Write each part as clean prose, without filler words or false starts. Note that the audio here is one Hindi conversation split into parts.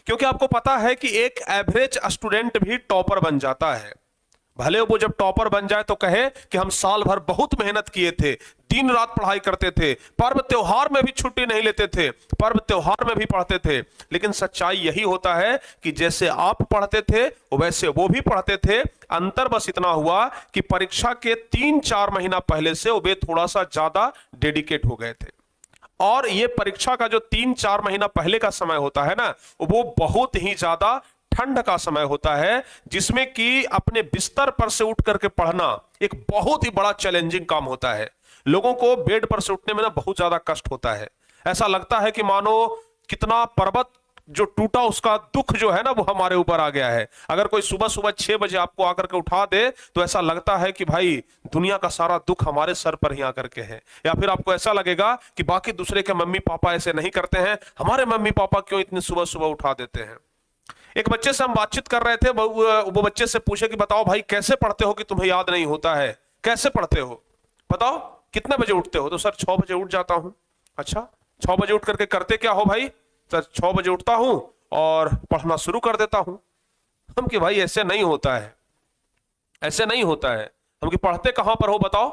क्योंकि आपको पता है कि एक एवरेज स्टूडेंट भी टॉपर बन जाता है। भले वो जब टॉपर बन जाए तो कहे कि हम साल भर बहुत मेहनत किए थे, दिन रात पढ़ाई करते थे, पर्व त्योहार में भी छुट्टी नहीं लेते थे, पर्व त्योहार में भी पढ़ते थे। लेकिन सच्चाई यही होता है कि जैसे आप पढ़ते थे वैसे वो भी पढ़ते थे। अंतर बस इतना हुआ कि परीक्षा के 3-4 महीना पहले से वे थोड़ा सा ज्यादा डेडिकेट हो गए थे। और ये परीक्षा का जो 3-4 महीना पहले का समय होता है ना, वो बहुत ही ज्यादा ठंड का समय होता है, जिसमें कि अपने बिस्तर पर से उठ करके पढ़ना एक बहुत ही बड़ा चैलेंजिंग काम होता है। लोगों को बेड पर से उठने में ना बहुत ज्यादा कष्ट होता है। ऐसा लगता है कि मानो कितना पर्वत जो टूटा उसका दुख जो है ना वो हमारे ऊपर आ गया है। अगर कोई सुबह सुबह 6 बजे आपको आकर के उठा दे तो ऐसा लगता है कि भाई दुनिया का सारा दुख हमारे सर पर ही आकर के है। या फिर आपको ऐसा लगेगा कि बाकी दूसरे के मम्मी पापा ऐसे नहीं करते हैं, हमारे मम्मी पापा क्यों इतनी सुबह सुबह उठा देते हैं। एक बच्चे से हम बातचीत कर रहे थे, वो बच्चे से पूछे कि बताओ भाई कैसे पढ़ते हो कि तुम्हें याद नहीं होता है, कैसे पढ़ते हो, बताओ कितने बजे उठते हो। तो सर 6 बजे उठ जाता हूं। अच्छा 6 बजे उठ करके करते क्या हो भाई। सर 6 बजे उठता हूं और पढ़ना शुरू कर देता हूं। हम कि भाई ऐसे नहीं होता है, ऐसे नहीं होता है। हम कि पढ़ते कहां पर हो बताओ,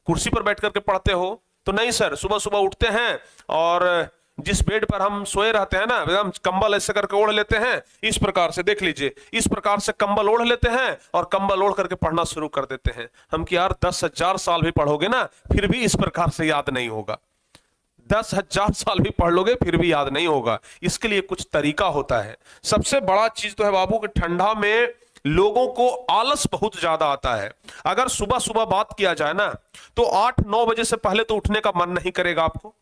कुर्सी पर बैठ करके पढ़ते हो। तो नहीं सर, सुबह सुबह उठते हैं और जिस बेड पर हम सोए रहते हैं ना, एकदम कंबल ऐसे करके ओढ़ लेते हैं, इस प्रकार से देख लीजिए, इस प्रकार से कंबल ओढ़ लेते हैं और कंबल ओढ़ करके पढ़ना शुरू कर देते हैं। हम कि यार 10,000 साल भी पढ़ोगे ना फिर भी इस प्रकार से याद नहीं होगा। 10,000 साल भी पढ़ लोगे फिर भी याद नहीं होगा। इसके लिए कुछ तरीका होता है। सबसे बड़ा चीज तो है बाबू कि ठंडा में लोगों को आलस बहुत ज्यादा आता है। अगर सुबह सुबह बात किया जाए ना तो 8-9 बजे से पहले तो उठने का मन नहीं करेगा आपको।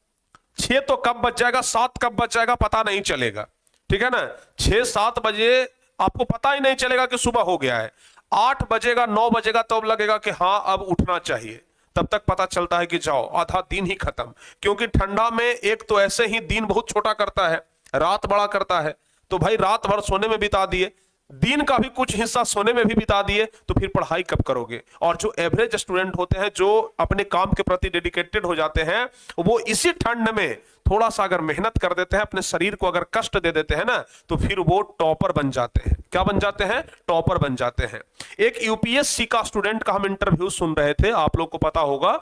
6 तो कब बज जाएगा, 7 कब बज जाएगा पता नहीं चलेगा, ठीक है ना। 6-7 बजे आपको पता ही नहीं चलेगा कि सुबह हो गया है। 8 बजेगा 9 बजेगा तब लगेगा कि हाँ अब उठना चाहिए। तब तक पता चलता है कि जाओ आधा दिन ही खत्म। क्योंकि ठंडा में एक तो ऐसे ही दिन बहुत छोटा करता है, रात बड़ा करता है। तो भाई रात भर सोने में बिता दिए, दिन का भी कुछ हिस्सा सोने में भी बिता दिए, तो फिर पढ़ाई कब करोगे। और जो एवरेज स्टूडेंट होते हैं, जो अपने काम के प्रति डेडिकेटेड हो जाते हैं, वो इसी ठंड में थोड़ा सा अगर मेहनत कर देते हैं, अपने शरीर को अगर कष्ट दे देते हैं ना, तो फिर वो टॉपर बन जाते हैं। क्या बन जाते हैं, टॉपर बन जाते हैं। एक यूपीएससी का स्टूडेंट का हम इंटरव्यू सुन रहे थे, आप लोग को पता होगा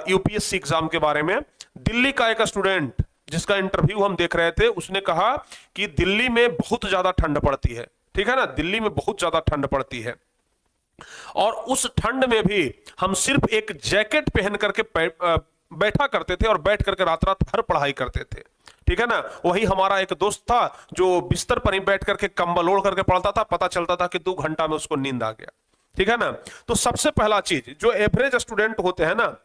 यूपीएससी एग्जाम के बारे में। दिल्ली का एक स्टूडेंट जिसका इंटरव्यू हम देख रहे थे, उसने कहा कि दिल्ली में बहुत ज्यादा ठंड पड़ती है, ठीक है ना, दिल्ली में बहुत ज्यादा ठंड पड़ती है। और उस ठंड में भी हम सिर्फ एक जैकेट पहन करके बैठा करते थे और बैठ करके रात रात भर पढ़ाई करते थे, ठीक है ना। वही हमारा एक दोस्त था जो बिस्तर पर ही बैठ करके कंबल ओढ़ करके पढ़ता था, पता चलता था कि 2 घंटा में उसको नींद आ गया, ठीक है ना। तो सबसे पहला चीज, जो एवरेज स्टूडेंट होते हैं ना,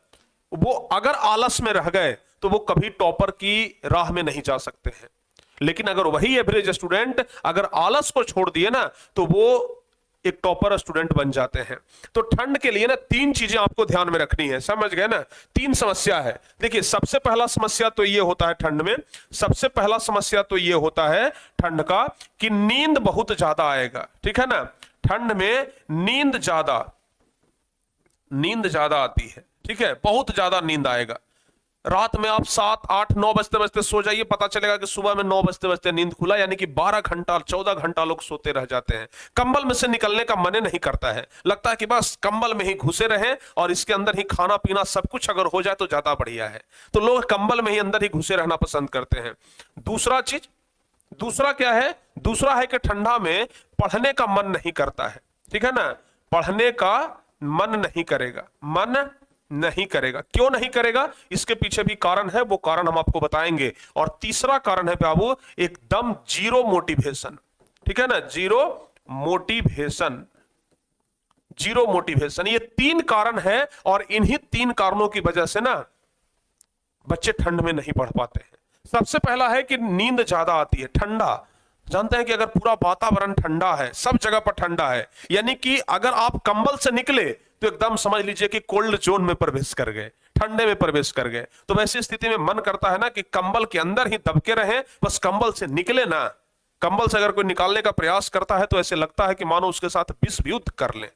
वो अगर आलस में रह गए तो वो कभी टॉपर की राह में नहीं जा सकते हैं। लेकिन अगर वही एवरेज स्टूडेंट अगर आलस को छोड़ दिए ना तो वो एक टॉपर स्टूडेंट बन जाते हैं। तो ठंड के लिए ना 3 चीजें आपको ध्यान में रखनी है, समझ गए ना। 3 समस्या है। देखिए सबसे पहला समस्या तो ये होता है ठंड में, सबसे पहला समस्या तो ये होता है ठंड का कि नींद बहुत ज्यादा आएगा, ठीक है ना। ठंड में नींद ज्यादा आती है, ठीक है, बहुत ज्यादा नींद आएगा। रात में आप 7, 8, 9 बजते बजते सो जाइए, पता चलेगा कि सुबह में 9 बजते बजते नींद खुला, यानी कि 12 घंटा 14 घंटा लोग सोते रह जाते हैं। कंबल में से निकलने का मन नहीं करता है, लगता है कि बस कंबल में ही घुसे रहें और इसके अंदर ही खाना पीना सब कुछ अगर हो जाए तो ज्यादा बढ़िया है। तो लोग कंबल में ही अंदर ही घुसे रहना पसंद करते हैं। दूसरा क्या है, दूसरा है कि ठंडा में पढ़ने का मन नहीं करता है, ठीक है ना। पढ़ने का मन नहीं करेगा। क्यों नहीं करेगा, इसके पीछे भी कारण है, वो कारण हम आपको बताएंगे। और तीसरा कारण है बाबू एकदम जीरो मोटिवेशन, ठीक है ना, जीरो मोटिवेशन। ये 3 कारण है और इन्हीं 3 कारणों की वजह से ना बच्चे ठंड में नहीं पढ़ पाते हैं। सबसे पहला है कि नींद ज्यादा आती है। ठंडा, जानते हैं कि अगर पूरा वातावरण ठंडा है, सब जगह पर ठंडा है, यानी कि अगर आप कंबल से निकले तो एकदम समझ लीजिए कि कोल्ड जोन में प्रवेश कर गए, ठंडे में प्रवेश कर गए। तो वैसी स्थिति में मन करता है ना कि कंबल के अंदर ही दबके रहें, बस कंबल से निकले ना। कंबल से अगर कोई निकालने का प्रयास करता है तो ऐसे लगता है कि मानो उसके साथ विश्व युद्ध कर ले,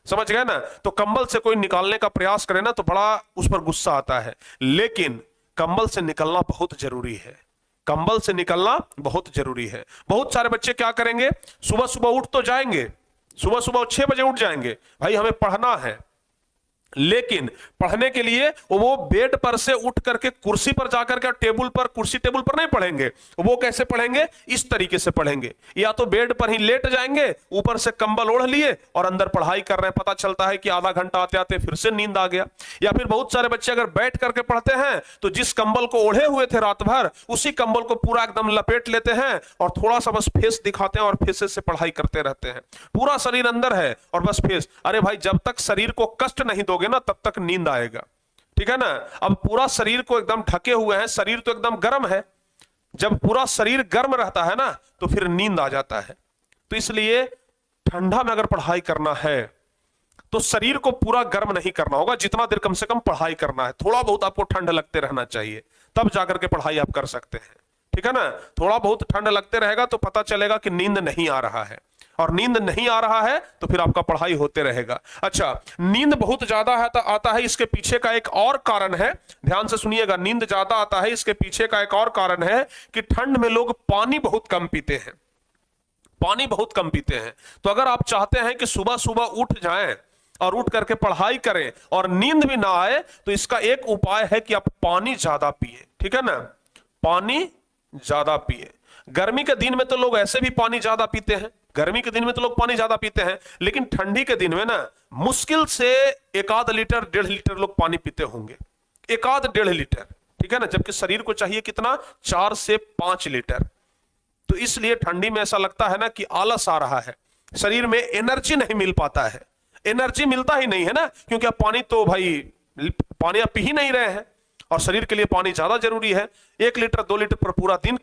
समझ गए ना। तो कंबल से कोई निकालने का प्रयास करे ना तो बड़ा उस पर गुस्सा आता है। लेकिन कंबल से निकलना बहुत जरूरी है, कंबल से निकलना बहुत जरूरी है। बहुत सारे बच्चे क्या करेंगे, सुबह सुबह उठ तो जाएंगे, सुबह सुबह 6 बजे उठ जाएंगे, भाई हमें पढ़ना है, लेकिन पढ़ने के लिए वो बेड पर से उठ करके कुर्सी पर जाकर के टेबल पर, कुर्सी टेबल पर नहीं पढ़ेंगे। वो कैसे पढ़ेंगे, इस तरीके से पढ़ेंगे, या तो बेड पर ही लेट जाएंगे, ऊपर से कंबल ओढ़ लिए और अंदर पढ़ाई कर रहे हैं, पता चलता है कि आधा घंटा आते आते फिर से नींद आ गया। या फिर बहुत सारे बच्चे अगर बैठ करके पढ़ते हैं तो जिस कंबल को ओढ़े हुए थे रात भर, उसी कंबल को पूरा एकदम लपेट लेते हैं और थोड़ा सा बस फेस दिखाते हैं और फेस से पढ़ाई करते रहते हैं। पूरा शरीर अंदर है और बस फेस। अरे भाई, जब तक शरीर को कष्ट नहीं दोगे ना तब तक नींद आएगा, ठीक है ना। अब पूरा शरीर को एकदम ढके हुए हैं, शरीर तो एकदम गर्म है, जब पूरा शरीर गर्म रहता है ना तो फिर नींद आ जाता है। तो इसलिए ठंडा में अगर पढ़ाई करना है तो शरीर को पूरा गर्म नहीं करना होगा, जितना देर कम से कम पढ़ाई करना है, थोड़ा बहुत आपको ठंड लगते रहना चाहिए, तब जाकर के पढ़ाई आप कर सकते हैं, ठीक है ना। थोड़ा बहुत ठंड लगते रहेगा तो पता चलेगा कि नींद नहीं आ रहा है, और नींद नहीं आ रहा है तो फिर आपका पढ़ाई होते रहेगा। अच्छा, नींद बहुत ज्यादा आता है, इसके पीछे का एक और कारण है, ध्यान से सुनिएगा। नींद ज्यादा आता है, इसके पीछे का एक और कारण है कि ठंड में लोग पानी बहुत कम पीते हैं, पानी बहुत कम पीते हैं। तो अगर आप चाहते हैं कि सुबह सुबह उठ जाएं और उठ करके पढ़ाई करें और नींद भी ना आए, तो इसका एक उपाय है कि आप पानी ज्यादा पिए, ठीक है ना, पानी ज्यादा पिए। गर्मी के दिन में तो लोग ऐसे भी पानी ज्यादा पीते हैं, गर्मी के दिन में तो लोग पानी ज्यादा पीते हैं, लेकिन ठंडी के दिन में ना मुश्किल से 1 लीटर 1.5 लीटर लोग पानी पीते होंगे, 1-1.5 लीटर, ठीक है ना, जबकि शरीर को चाहिए कितना, 4 से 5 लीटर। तो इसलिए ठंडी में ऐसा लगता है ना कि आलस आ रहा है, शरीर में एनर्जी नहीं मिल पाता है, एनर्जी मिलता ही नहीं है ना, क्योंकि आप पानी तो भाई पानी आप पी ही नहीं रहे हैं, और शरीर के लिए पानी ज्यादा जरूरी है। 1 लीटर 2 लीटर पर पूरा दिन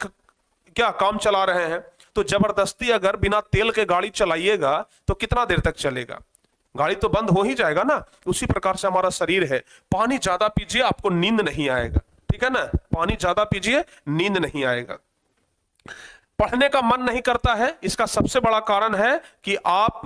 क्या काम चला रहे हैं, तो जबरदस्ती अगर बिना तेल के गाड़ी चलाइएगा तो कितना देर तक चलेगा, गाड़ी तो बंद हो ही जाएगा ना। उसी प्रकार से हमारा शरीर है, पानी ज्यादा पीजिए, आपको नींद नहीं आएगा, ठीक है ना, पानी ज्यादा पीजिए, नींद नहीं आएगा। पढ़ने का मन नहीं करता है, इसका सबसे बड़ा कारण है कि आप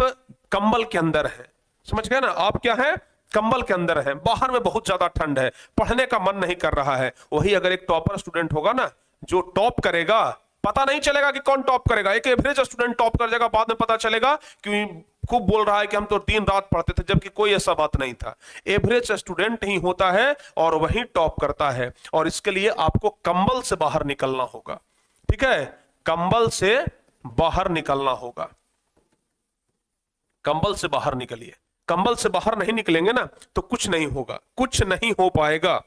कंबल के अंदर हैं, समझ गए ना, आप क्या है, कंबल के अंदर है, बाहर में बहुत ज्यादा ठंड है, पढ़ने का मन नहीं कर रहा है। वही अगर एक टॉपर स्टूडेंट होगा ना, जो टॉप करेगा, पता नहीं चलेगा कि कौन टॉप करेगा, एक एवरेज स्टूडेंट टॉप कर जाएगा, बाद में पता चलेगा कि खूब बोल रहा है कि हम तो दिन रात पढ़ते थे, जबकि कोई ऐसा बात नहीं था। एवरेज स्टूडेंट ही होता है और वही टॉप करता है, और इसके लिए आपको कंबल से बाहर निकलना होगा, ठीक है, कंबल से बाहर निकलना होगा, कंबल से बाहर निकलिए। कंबल से बाहर नहीं निकलेंगे ना तो कुछ नहीं होगा, कुछ नहीं हो पाएगा।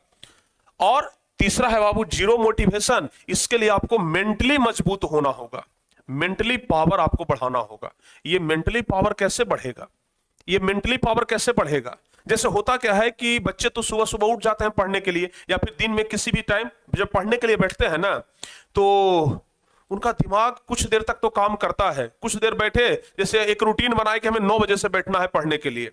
और तीसरा है बाबू जीरो मोटिवेशन, इसके लिए आपको मेंटली मजबूत होना होगा, मेंटली पावर आपको बढ़ाना होगा। ये मेंटली पावर कैसे बढ़ेगा, ये मेंटली पावर कैसे बढ़ेगा, जैसे होता क्या है कि बच्चे तो सुबह सुबह उठ जाते हैं पढ़ने के लिए, या फिर दिन में किसी भी टाइम जब पढ़ने के लिए बैठते हैं ना, तो उनका दिमाग कुछ देर तक तो काम करता है, कुछ देर बैठे, जैसे एक रूटीन बनाए कि हमें 9 बजे से बैठना है पढ़ने के लिए।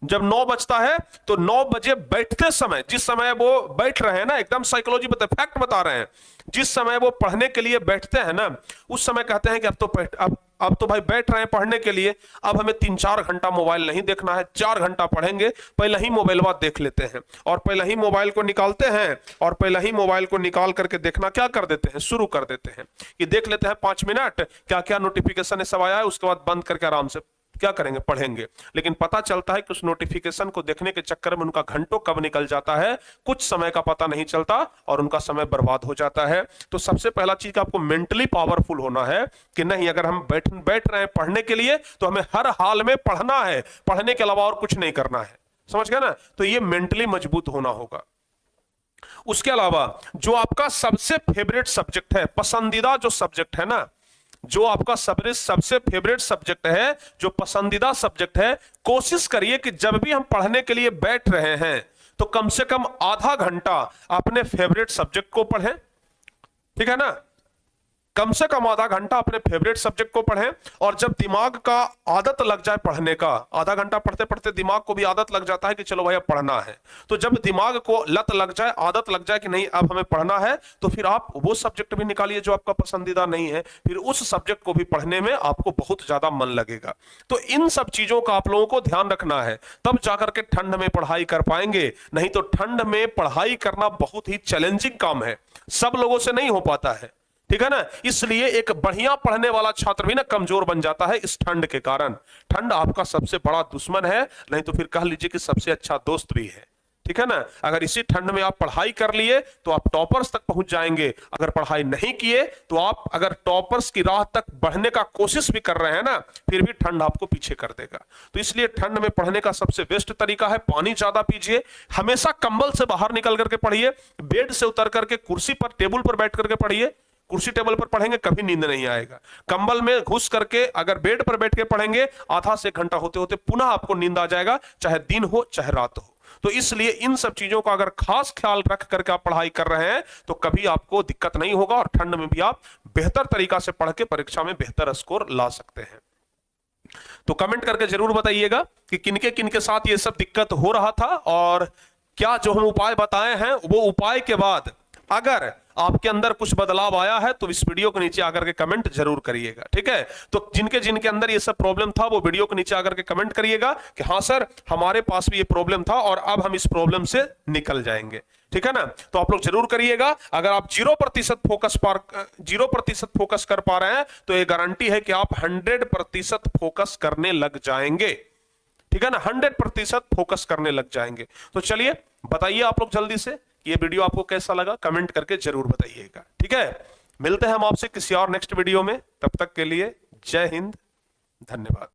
जब 9 बजता है तो 9 बजे बैठते समय, जिस समय वो बैठ रहे हैं ना, एकदम साइकोलॉजी बता, फैक्ट बता रहे हैं, जिस समय वो पढ़ने के लिए बैठते हैं ना, उस समय कहते हैं कि अब तो भाई बैठ रहे हैं पढ़ने के लिए, अब हमें 3-4 घंटा मोबाइल नहीं देखना है, 4 घंटा पढ़ेंगे, पहले ही मोबाइल देख लेते हैं, और पहले ही मोबाइल को निकालते हैं, और पहले ही मोबाइल को निकाल करके देखना क्या कर देते हैं, शुरू कर देते हैं कि देख लेते हैं 5 मिनट क्या क्या नोटिफिकेशन सब आया है, उसके बाद बंद करके आराम से क्या करेंगे, पढ़ेंगे। लेकिन पता चलता है कि उस नोटिफिकेशन को देखने के चक्कर में उनका घंटों कब निकल जाता है, कुछ समय का पता नहीं चलता और उनका समय बर्बाद हो जाता है। तो सबसे पहला चीज आपको मेंटली पावरफुल होना है कि नहीं, अगर हम बैठ रहे हैं पढ़ने के लिए तो हमें हर हाल में पढ़ना है, पढ़ने के अलावा और कुछ नहीं करना है, समझ गए ना। तो ये मेंटली मजबूत होना होगा। उसके अलावा जो आपका सबसे फेवरेट सब्जेक्ट है, पसंदीदा जो सब्जेक्ट है ना, जो आपका सबसे फेवरेट सब्जेक्ट है, जो पसंदीदा सब्जेक्ट है, कोशिश करिए कि जब भी हम पढ़ने के लिए बैठ रहे हैं तो कम से कम आधा घंटा अपने फेवरेट सब्जेक्ट को पढ़ें, ठीक है ना, कम से कम आधा घंटा अपने फेवरेट सब्जेक्ट को पढ़ें। और जब दिमाग का आदत लग जाए पढ़ने का, आधा घंटा पढ़ते पढ़ते दिमाग को भी आदत लग जाता है कि चलो भैया पढ़ना है, तो जब दिमाग को लत लग जाए, आदत लग जाए कि नहीं अब हमें पढ़ना है, तो फिर आप वो सब्जेक्ट भी निकालिए जो आपका पसंदीदा नहीं है, फिर उस सब्जेक्ट को भी पढ़ने में आपको बहुत ज्यादा मन लगेगा। तो इन सब चीजों का आप लोगों को ध्यान रखना है, तब जाकर के ठंड में पढ़ाई कर पाएंगे। नहीं तो ठंड में पढ़ाई करना बहुत ही चैलेंजिंग काम है, सब लोगों से नहीं हो पाता है, ठीक है ना। इसलिए एक बढ़िया पढ़ने वाला छात्र भी ना कमजोर बन जाता है इस ठंड के कारण। ठंड आपका सबसे बड़ा दुश्मन है, नहीं तो फिर कह लीजिए कि सबसे अच्छा दोस्त भी है। ठीक है ना। अगर इसी ठंड में आप पढ़ाई कर लिए तो आप टॉपर्स तक पहुंच जाएंगे। अगर पढ़ाई नहीं किए तो आप अगर टॉपर्स की राह तक बढ़ने का कोशिश भी कर रहे हैं ना, फिर भी ठंड आपको पीछे कर देगा। तो इसलिए ठंड में पढ़ने का सबसे बेस्ट तरीका है पानी ज्यादा पीजिए, हमेशा कंबल से बाहर निकल करके पढ़िए, बेड से उतर करके कुर्सी पर टेबल पर बैठ करके पढ़िए। कुर्सी टेबल पर पढ़ेंगे कभी नींद नहीं आएगा। कंबल में घुस करके अगर बेड पर बैठ के पढ़ेंगे आधा से 1 घंटा होते होते पुनः आपको नींद आ जाएगा, चाहे दिन हो चाहे रात हो। तो इसलिए इन सब चीजों का अगर खास ख्याल रख करके आप पढ़ाई कर रहे हैं तो कभी आपको दिक्कत नहीं होगा और ठंड में भी आप बेहतर तरीका से पढ़ के परीक्षा में बेहतर स्कोर ला सकते हैं। तो कमेंट करके जरूर बताइएगा कि किनके किनके साथ ये सब दिक्कत हो रहा था, और क्या जो हम उपाय बताए हैं वो उपाय के बाद अगर आपके अंदर कुछ बदलाव आया है तो इस वीडियो के नीचे आकर के कमेंट जरूर करिएगा। ठीक है। तो जिनके जिनके अंदर ये सब प्रॉब्लम था वो वीडियो के नीचे आकर के कमेंट करिएगा कि हाँ सर हमारे पास भी ये प्रॉब्लम था और अब हम इस प्रॉब्लम से निकल जाएंगे। ठीक है ना। तो आप लोग जरूर करिएगा। अगर आप 0% फोकस कर पा रहे हैं तो ये गारंटी है कि आप 100% फोकस करने लग जाएंगे। ठीक है ना। 100% फोकस करने लग जाएंगे। तो चलिए बताइए आप लोग जल्दी से ये वीडियो आपको कैसा लगा, कमेंट करके जरूर बताइएगा। ठीक है। मिलते हैं हम आपसे किसी और नेक्स्ट वीडियो में, तब तक के लिए जय हिंद, धन्यवाद।